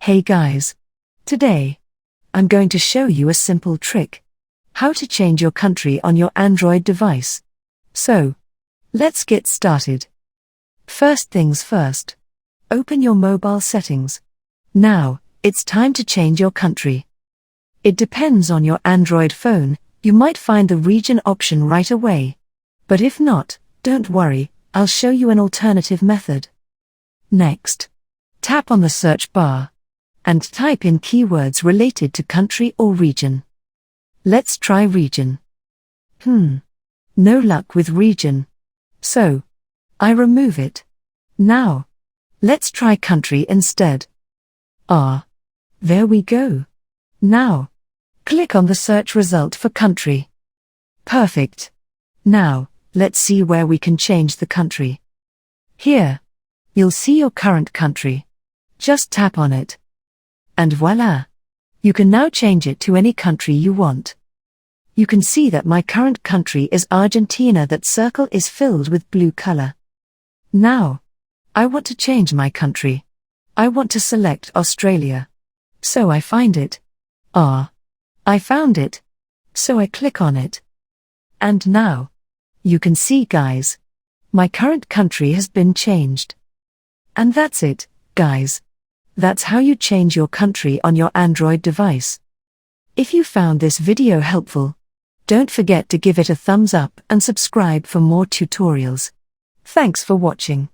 Hey guys! Today, I'm going to show you a simple trick. How to change your country on your Android device. So, let's get started. First things first. Open your mobile settings. Now, it's time to change your country. It depends on your Android phone, you might find the region option right away. But if not, don't worry, I'll show you an alternative method. Next, tap on the search bar and type in keywords related to country or region. Let's try region. No luck with region. So, I remove it. Now, let's try country instead. There we go. Now, click on the search result for country. Perfect. Now, let's see where we can change the country. Here, you'll see your current country. Just tap on it. And voila! You can now change it to any country you want. You can see that my current country is Argentina. That circle is filled with blue color. Now, I want to change my country. I want to select Australia. So I find it. I found it. So I click on it. And now, you can see guys, my current country has been changed. And that's it, guys. That's how you change your country on your Android device. If you found this video helpful, don't forget to give it a thumbs up and subscribe for more tutorials. Thanks for watching.